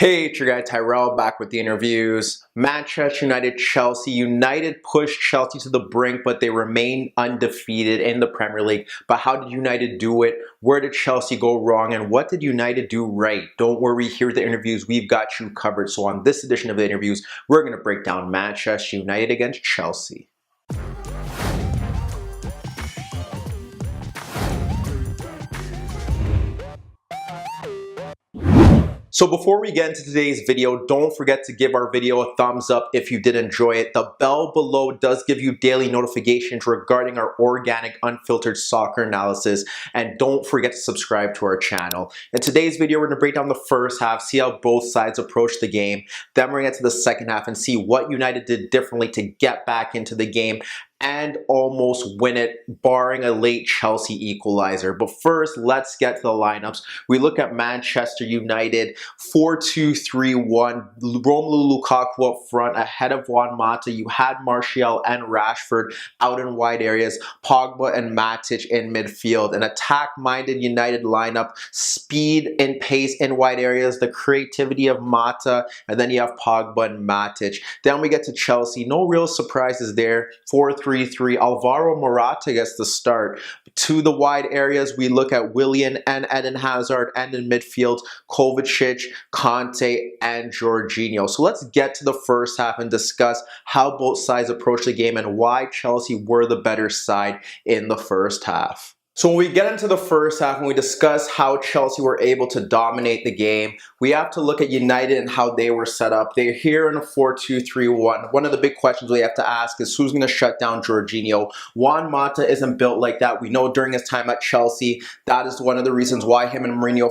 Hey, it's your guy Tyrrell back with the interviews. Manchester United, Chelsea. United pushed Chelsea to the brink, but they remain undefeated in the Premier League. But how did United do it? Where did Chelsea go wrong? And what did United do right? Don't worry, here are the interviews. We've got you covered. So on this edition of the interviews, we're going to break down Manchester United against Chelsea. So before we get into today's video, don't forget to give our video a thumbs up if you did enjoy it. The bell below does give you daily notifications regarding our organic, unfiltered soccer analysis. And don't forget to subscribe to our channel. In today's video, we're going to break down the first half, see how both sides approach the game. Then we're going to get to the second half and see what United did differently to get back into the game and almost win it, barring a late Chelsea equalizer. But first, let's get to the lineups. We look at Manchester United, 4-2-3-1. Romelu Lukaku up front, ahead of Juan Mata. You had Martial and Rashford out in wide areas, Pogba and Matic in midfield. An attack-minded United lineup, speed and pace in wide areas, the creativity of Mata, and then you have Pogba and Matic. Then we get to Chelsea. No real surprises there. 4-3-3. Alvaro Morata gets the start. To the wide areas, we look at Willian and Eden Hazard, and in midfield, Kovacic, Conte, and Jorginho. So let's get to the first half and discuss how both sides approach the game and why Chelsea were the better side in the first half. So when we get into the first half and we discuss how Chelsea were able to dominate the game, we have to look at United and how they were set up. They're here in a 4-2-3-1. One of the big questions we have to ask is who's going to shut down Jorginho? Juan Mata isn't built like that. We know during his time at Chelsea, that is one of the reasons why him and Mourinho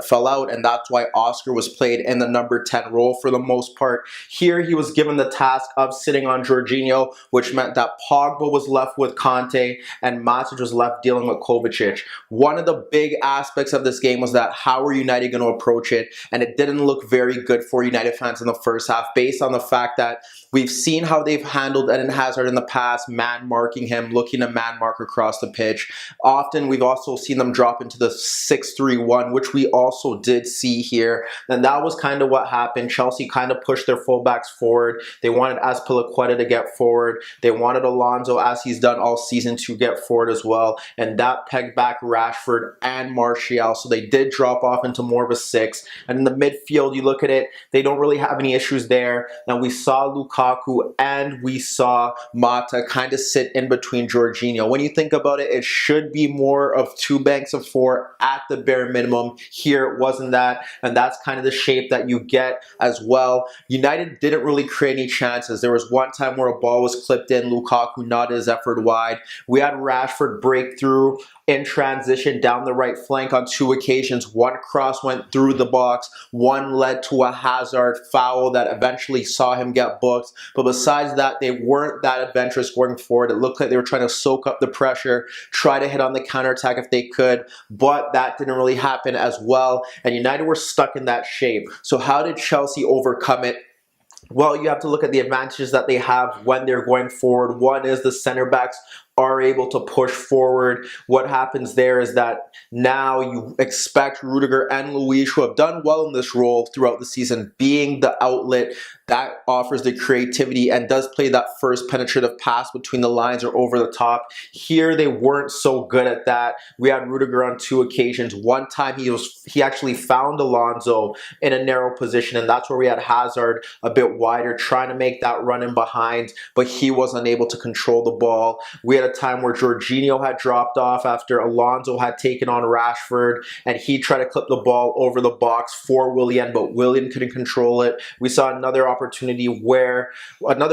fell out, and that's why Oscar was played in the number 10 role for the most part. Here he was given the task of sitting on Jorginho, which meant that Pogba was left with Conte and Matic was left dealing with Kovacic. One of the big aspects of this game was that how are United going to approach it? And it didn't look very good for United fans in the first half based on the fact that we've seen how they've handled Eden Hazard in the past, man-marking him, looking to man-mark across the pitch. Often we've also seen them drop into the 6-3-1, which we also did see here. And that was kind of what happened. Chelsea kind of pushed their fullbacks forward. They wanted Azpilicueta to get forward. They wanted Alonso, as he's done all season, to get forward as well. And that pegged back Rashford and Martial. So they did drop off into more of a 6. And in the midfield, you look at it, they don't really have any issues there. Now we saw Lukaku and we saw Mata kind of sit in between Jorginho. When you think about it, it should be more of 2 banks of 4 at the bare minimum. Here it wasn't that, and that's kind of the shape that you get as well. United didn't really create any chances. There was one time where a ball was clipped in, Lukaku nodded his effort wide. We had Rashford break through in transition down the right flank on 2 occasions. One cross went through the box, one led to a Hazard foul that eventually saw him get booked. But besides that, they weren't that adventurous going forward. It looked like they were trying to soak up the pressure, try to hit on the counterattack if they could, but that didn't really happen as well. And United were stuck in that shape. So how did Chelsea overcome it? Well, you have to look at the advantages that they have when they're going forward. One is the center backs are able to push forward. What happens there is that now you expect Rudiger and Luis, who have done well in this role throughout the season, being the outlet that offers the creativity and does play that first penetrative pass between the lines or over the top. Here they weren't so good at that. We had Rudiger on 2 occasions. One time he actually found Alonso in a narrow position, and that's where we had Hazard a bit wider trying to make that run in behind, but he was unable to control the ball. We had a time where Jorginho had dropped off after Alonso had taken on Rashford, and he tried to clip the ball over the box for Willian, but Willian couldn't control it. We saw another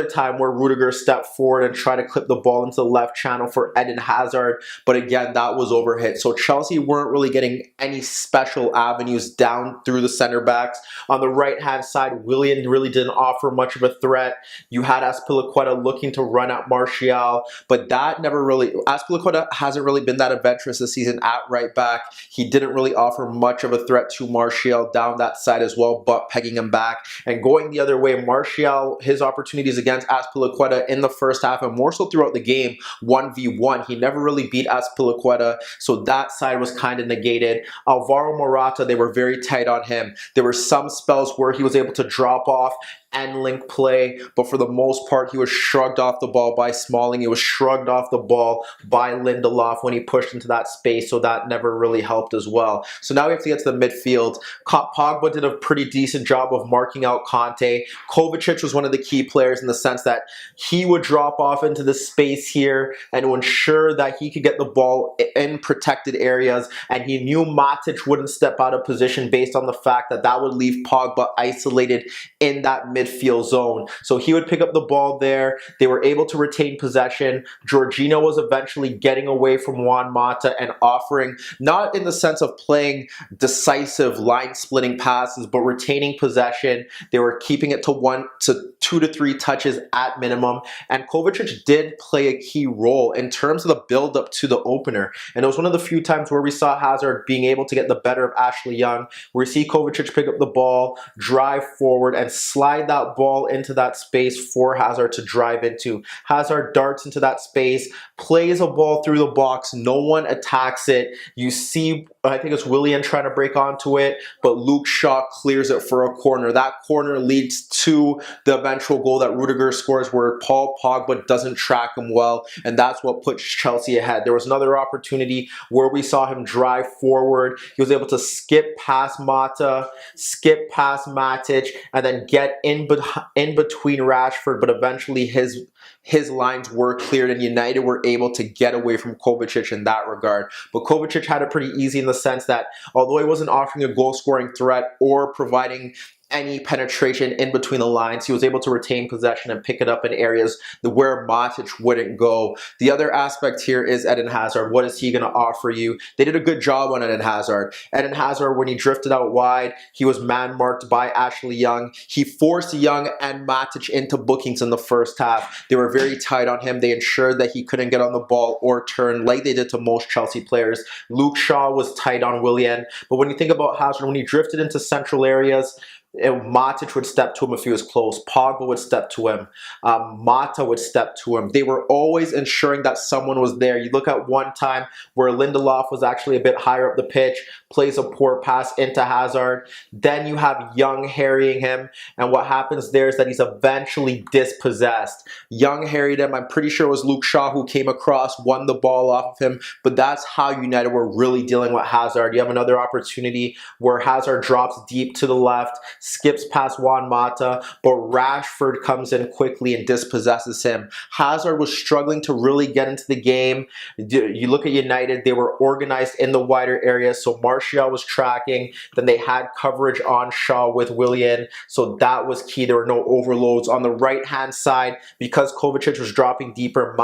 time where Rudiger stepped forward and tried to clip the ball into the left channel for Eden Hazard, but again, that was overhit. So Chelsea weren't really getting any special avenues down through the center backs. On the right-hand side, Willian really didn't offer much of a threat. You had Azpilicueta looking to run at Martial, but that never really, Azpilicueta hasn't really been that adventurous this season at right back. He didn't really offer much of a threat to Martial down that side as well, but pegging him back. And going the other way, Martial, his opportunities against Azpilicueta in the first half and more so throughout the game, 1v1. He never really beat Azpilicueta, so that side was kind of negated. Alvaro Morata, they were very tight on him. There were some spells where he was able to drop off and link play, but for the most part, he was shrugged off the ball by Smalling. He was shrugged off the ball by Lindelof when he pushed into that space, so that never really helped as well. So now we have to get to the midfield. Pogba did a pretty decent job of marking out Conte. Kovacic was one of the key players in the sense that he would drop off into the space here and to ensure that he could get the ball in protected areas, and he knew Matic wouldn't step out of position based on the fact that that would leave Pogba isolated in that midfield zone. So he would pick up the ball there. They were able to retain possession. Jorginho was eventually getting away from Juan Mata and offering, not in the sense of playing decisive line-splitting passes, but retaining possession. They were keeping it to 2 to 3 touches at minimum. And Kovacic did play a key role in terms of the build-up to the opener. And it was one of the few times where we saw Hazard being able to get the better of Ashley Young, where we see Kovacic pick up the ball, drive forward, and slide that ball into that space for Hazard to drive into. Hazard darts into that space, plays a ball through the box, no one attacks it. You see, I think it's Willian trying to break onto it, but Luke Shaw clears it for a corner. That corner leads to the eventual goal that Rudiger scores, where Paul Pogba doesn't track him well, and that's what puts Chelsea ahead. There was another opportunity where we saw him drive forward. He was able to skip past Mata, skip past Matic, and then get in between Rashford, but eventually his lines were cleared and United were able to get away from Kovacic in that regard. But Kovacic had it pretty easy in the sense that although he wasn't offering a goal-scoring threat or providing any penetration in between the lines, he was able to retain possession and pick it up in areas where Matic wouldn't go. The other aspect here is Eden Hazard. What is he going to offer you? They did a good job on Eden Hazard. Eden Hazard, when he drifted out wide, he was man-marked by Ashley Young. He forced Young and Matic into bookings in the first half. They were very tight on him. They ensured that he couldn't get on the ball or turn like they did to most Chelsea players. Luke Shaw was tight on Willian. But when you think about Hazard, when he drifted into central areas, Matic would step to him if he was close. Pogba would step to him. Mata would step to him. They were always ensuring that someone was there. You look at one time where Lindelof was actually a bit higher up the pitch, plays a poor pass into Hazard. Then you have Young harrying him, and what happens there is that he's eventually dispossessed. Young harried him. I'm pretty sure it was Luke Shaw who came across, won the ball off of him, but that's how United were really dealing with Hazard. You have another opportunity where Hazard drops deep to the left, skips past Juan Mata, but Rashford comes in quickly and dispossesses him. Hazard was struggling to really get into the game. You look at United, they were organized in the wider areas, so Martial was tracking, then they had coverage on Shaw with Willian, so that was key. There were no overloads. On the right-hand side, because Kovacic was dropping deeper,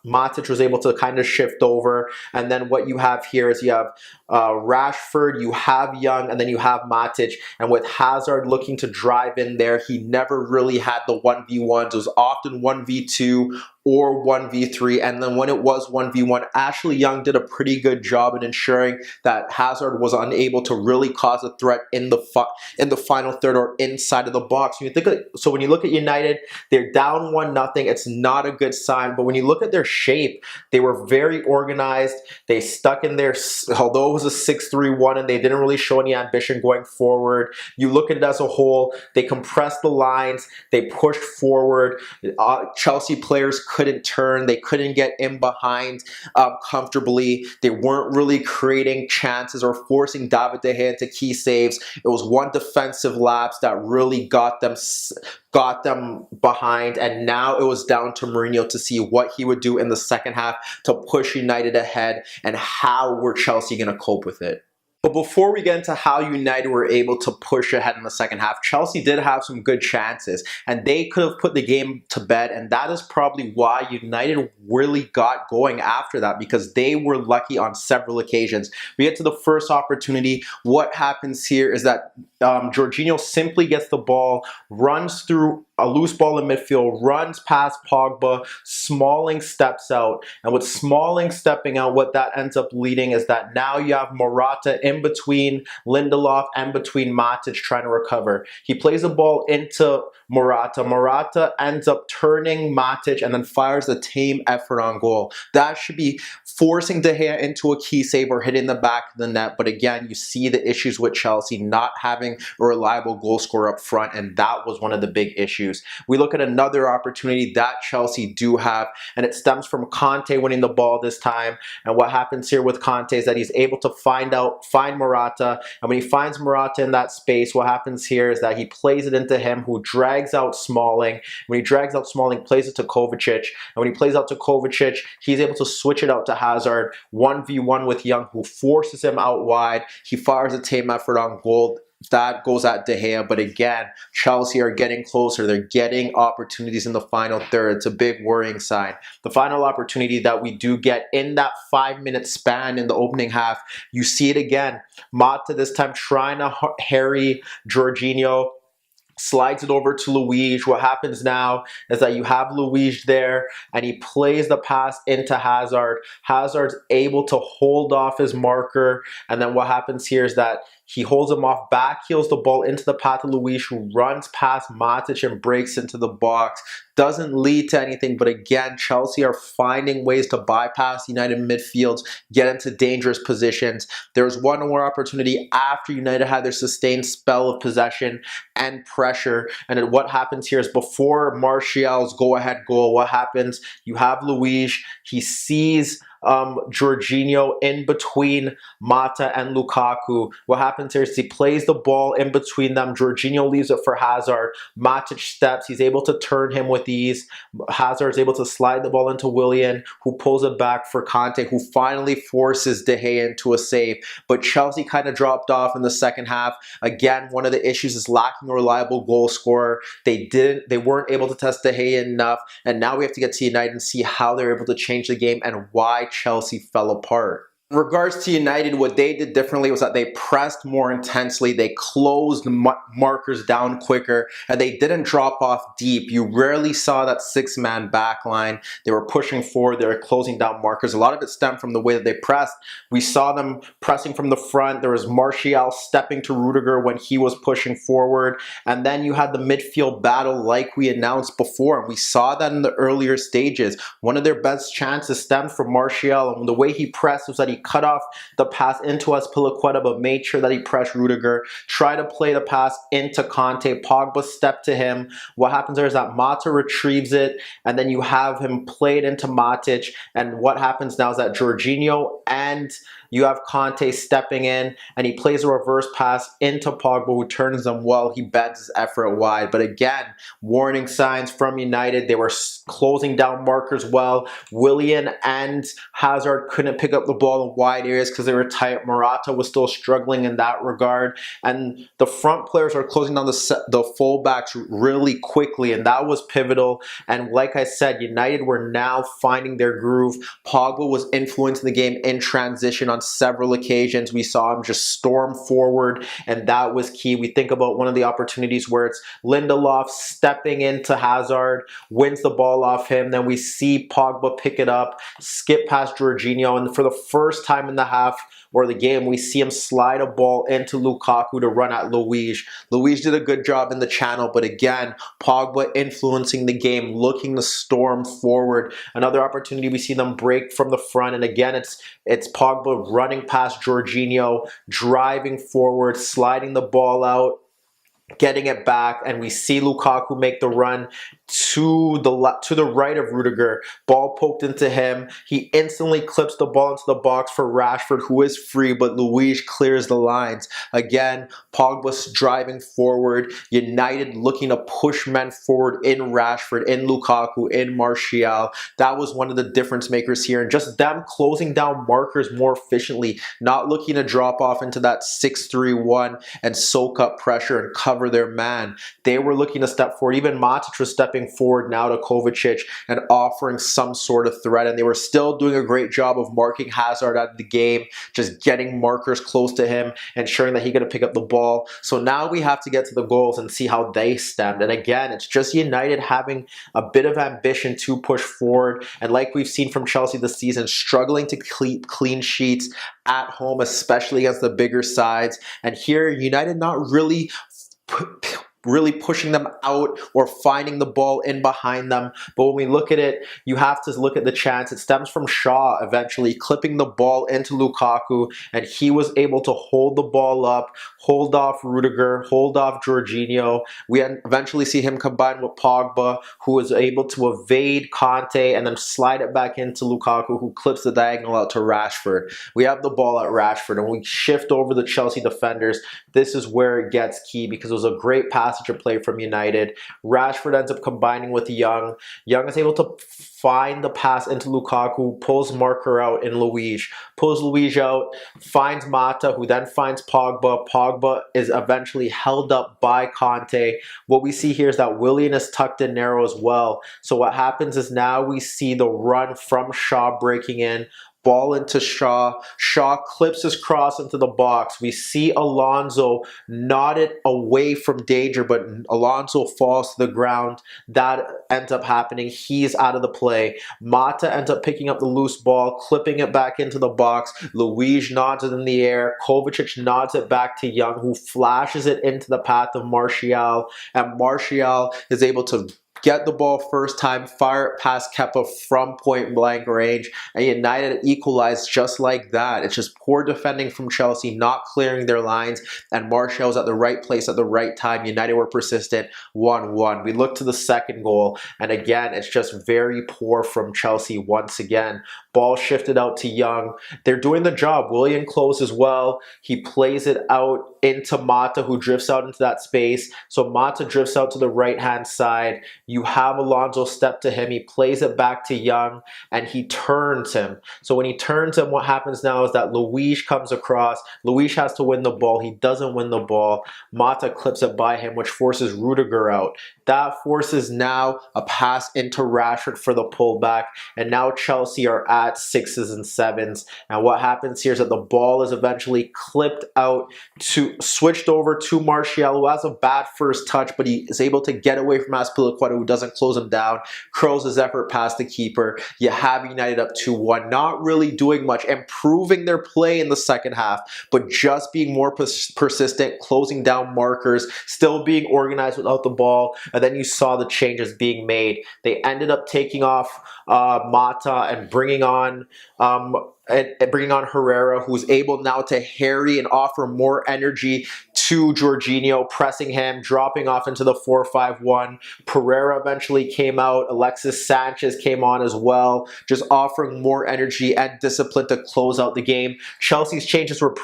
Matic was able to kind of shift over, and then what you have here is you have Rashford, you have Young, and then you have Matic, and with Hazard looking to drive in there, he never really had the 1v1s. It was often 1v2 or 1v3, and then when it was 1v1, Ashley Young did a pretty good job in ensuring that Hazard was unable to really cause a threat in the final third or inside of the box. So when you look at United, they're down 1-0. It's not a good sign, but when you look at their shape, they were very organized. They stuck in there, although it was a 6-3-1 and they didn't really show any ambition going forward. You look at it as a whole, they compressed the lines, they pushed forward. Chelsea players couldn't turn, they couldn't get in behind comfortably. They weren't really creating chances or forcing David De Gea into key saves. It was one defensive lapse that really got them behind, and now it was down to Mourinho to see what he would do in the second half to push United ahead, and how were Chelsea going to cope with it. But before we get into how United were able to push ahead in the second half, Chelsea did have some good chances, and they could have put the game to bed, and that is probably why United really got going after that, because they were lucky on several occasions. We get to the first opportunity. What happens here is that Jorginho simply gets the ball, runs through a loose ball in midfield, runs past Pogba, Smalling steps out, and with Smalling stepping out, what that ends up leading is that now you have Morata in between Lindelof and between Matic trying to recover. He plays the ball into Morata. Morata ends up turning Matic and then fires a tame effort on goal. That should be forcing De Gea into a key save or hitting the back of the net. But again, you see the issues with Chelsea not having a reliable goal scorer up front, and that was one of the big issues. We look at another opportunity that Chelsea do have, and it stems from Conte winning the ball this time. And what happens here with Conte is that he's able to find Morata, and when he finds Morata in that space, what happens here is that he plays it into him, who drags out Smalling. When he drags out Smalling, plays it to Kovacic, and when he plays out to Kovacic, he's able to switch it out to Hazard, 1v1 with Young, who forces him out wide. He fires a tame effort on goal. That goes at De Gea, but again, Chelsea are getting closer. They're getting opportunities in the final third. It's a big worrying sign. The final opportunity that we do get in that 5-minute span in the opening half, you see it again. Mata this time trying to harry Jorginho, slides it over to Luis. What happens now is that you have Luis there, and he plays the pass into Hazard. Hazard's able to hold off his marker, and then what happens here is that he holds him off, back heels the ball into the path of Luis, who runs past Matic and breaks into the box. Doesn't lead to anything, but again, Chelsea are finding ways to bypass United midfields, get into dangerous positions. There was one more opportunity after United had their sustained spell of possession and pressure, and then what happens here is before Martial's go-ahead goal, what happens? You have Luis, he sees Jorginho in between Mata and Lukaku. What happens here is he plays the ball in between them. Jorginho leaves it for Hazard. Matic steps. He's able to turn him with ease. Hazard's able to slide the ball into Willian, who pulls it back for Conte, who finally forces De Gea into a save. But Chelsea kind of dropped off in the second half. Again, one of the issues is lacking a reliable goal scorer. They weren't able to test De Gea enough, and now we have to get to United and see how they're able to change the game and why Chelsea fell apart. In regards to United, what they did differently was that they pressed more intensely, they closed markers down quicker, and they didn't drop off deep. You rarely saw that 6-man back line. They were pushing forward, they were closing down markers. A lot of it stemmed from the way that they pressed. We saw them pressing from the front. There was Martial stepping to Rudiger when he was pushing forward, and then you had the midfield battle like we announced before, and we saw that in the earlier stages. One of their best chances stemmed from Martial, and the way he pressed was that he cut off the pass into Azpilicueta, but made sure that he pressed Rudiger, tried to play the pass into Conte. Pogba stepped to him. What happens there is that Mata retrieves it, and then you have him play it into Matic, and what happens now is that Jorginho and you have Conte stepping in, and he plays a reverse pass into Pogba, who turns them well. He bends his effort wide. But again, warning signs from United. They were closing down markers well. Willian and Hazard couldn't pick up the ball in wide areas because they were tight. Morata was still struggling in that regard. And the front players are closing down the fullbacks really quickly, and that was pivotal. And like I said, United were now finding their groove. Pogba was influencing the game in transition on several occasions. We saw him just storm forward, and that was key. We think about one of the opportunities where it's Lindelof stepping into Hazard, wins the ball off him, then we see Pogba pick it up, skip past Jorginho, and for the first time in the half or the game, we see him slide a ball into Lukaku to run at Luis. Luis did a good job in the channel, but again, Pogba influencing the game, looking to storm forward. Another opportunity, we see them break from the front, and again, it's Pogba running past Jorginho, driving forward, sliding the ball out, getting it back, and we see Lukaku make the run to the right of Rudiger. Ball poked into him. He instantly clips the ball into the box for Rashford, who is free, but Luis clears the lines. Again, Pogba's driving forward. United looking to push men forward in Rashford, in Lukaku, in Martial. That was one of the difference makers here, and just them closing down markers more efficiently, not looking to drop off into that 6-3-1 and soak up pressure and cover their man. They were looking to step forward. Even Matic was stepping stepping forward now to Kovacic and offering some sort of threat. And they were still doing a great job of marking Hazard out of the game, just getting markers close to him, ensuring that he could pick up the ball. So now we have to get to the goals and see how they stemmed. And again, it's just United having a bit of ambition to push forward. And like we've seen from Chelsea this season, struggling to keep clean sheets at home, especially against the bigger sides. And here, United not really pushing them out or finding the ball in behind them. But when we look at it, you have to look at the chance. It stems from Shaw eventually clipping the ball into Lukaku, and he was able to hold the ball up, hold off Rudiger, hold off Jorginho. We eventually see him combine with Pogba, who is able to evade Conte and then slide it back into Lukaku, who clips the diagonal out to Rashford. We have the ball at Rashford, and we shift over the Chelsea defenders. This is where it gets key, because it was a great passage of play from United. Rashford ends up combining with Young. Young is able to find the pass into Lukaku, pulls Marker out in Luiz, pulls Luiz out, finds Mata, who then finds Pogba. Pogba is eventually held up by Conte. What we see here is that Willian is tucked in narrow as well. So what happens is now we see the run from Shaw breaking in. Ball into Shaw. Shaw clips his cross into the box. We see Alonso nodded away from danger, but Alonso falls to the ground. That ends up happening. He's out of the play. Mata ends up picking up the loose ball, clipping it back into the box. Luiz nods it in the air. Kovacic nods it back to Young, who flashes it into the path of Martial. And Martial is able to get the ball first time, fire it past Kepa from point blank range, and United equalized just like that. It's just poor defending from Chelsea, not clearing their lines, and Martial was at the right place at the right time. United were persistent, 1-1. We look to the second goal, and again, it's just very poor from Chelsea once again. Ball shifted out to Young. They're doing the job. Willian closes well. He plays it out into Mata, who drifts out into that space. So Mata drifts out to the right-hand side. You have Alonso step to him. He plays it back to Young, and he turns him. So when he turns him, what happens now is that Luiz comes across. Luiz has to win the ball. He doesn't win the ball. Mata clips it by him, which forces Rudiger out. That forces now a pass into Rashford for the pullback, and now Chelsea are at 6s and 7s. And what happens here is that the ball is eventually clipped out to switched over to Martial, who has a bad first touch, but he is able to get away from Azpilicueta, who doesn't close him down, curls his effort past the keeper. You have United up 2-1, not really doing much, improving their play in the second half, but just being more persistent, closing down markers, still being organized without the ball. And then you saw the changes being made. They ended up taking off Mata and bringing on Herrera, who's able now to harry and offer more energy to Jorginho, pressing him, dropping off into the 4-5-1. Pereira eventually came out. Alexis Sanchez came on as well, just offering more energy and discipline to close out the game. Chelsea's changes were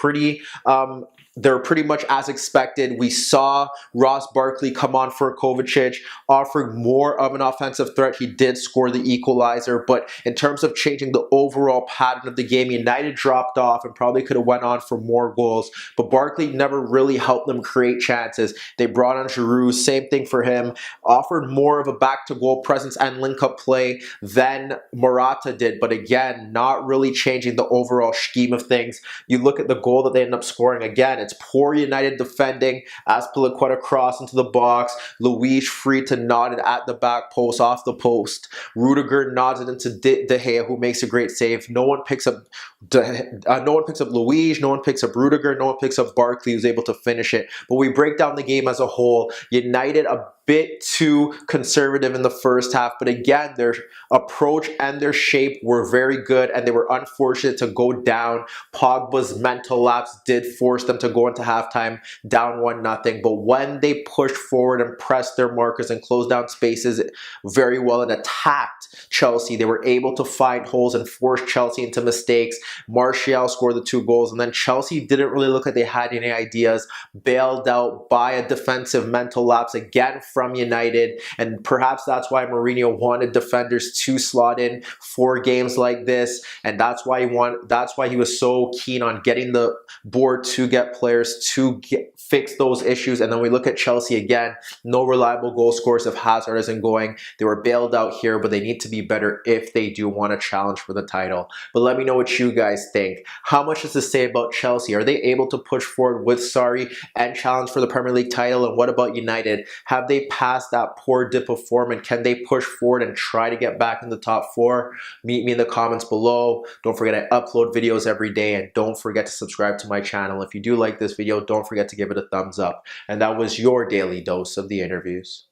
they're pretty much as expected. We saw Ross Barkley come on for Kovacic, offering more of an offensive threat. He did score the equalizer, but in terms of changing the overall pattern of the game, United dropped off and probably could have went on for more goals, but Barkley never really helped them create chances. They brought on Giroud, same thing for him, offered more of a back-to-goal presence and link-up play than Morata did, but again, not really changing the overall scheme of things. You look at the goal that they end up scoring, again, it's poor United defending. Azpilicueta cross into the box. Luiz free to nod it at the back post, off the post. Rudiger nods it into De Gea, who makes a great save. No one picks up Luiz. No one picks up Rudiger. No one picks up Barkley, who's able to finish it. But we break down the game as a whole. United a bit too conservative in the first half, but again, their approach and their shape were very good, and they were unfortunate to go down. Pogba's mental lapse did force them to go into halftime down 1-0, but when they pushed forward and pressed their markers and closed down spaces very well and attacked Chelsea, they were able to find holes and force Chelsea into mistakes. Martial scored the 2 goals, and then Chelsea didn't really look like they had any ideas, bailed out by a defensive mental lapse, again from United, and perhaps that's why Mourinho wanted defenders to slot in for games like this, and that's why he was so keen on getting the board to get players to fix those issues. And then we look at Chelsea again, no reliable goal scorers if Hazard isn't going. They were bailed out here, but they need to be better if they do want to challenge for the title. But let me know what you guys think. How much does this say about Chelsea? Are they able to push forward with Sarri and challenge for the Premier League title? And what about United? Have they passed that poor dip of form, and can they push forward and try to get back in the top four? Meet me in the comments below. Don't forget I upload videos every day, and don't forget to subscribe to my channel. If you do like this video, don't forget to give it a thumbs up. And that was your daily dose of the interviews.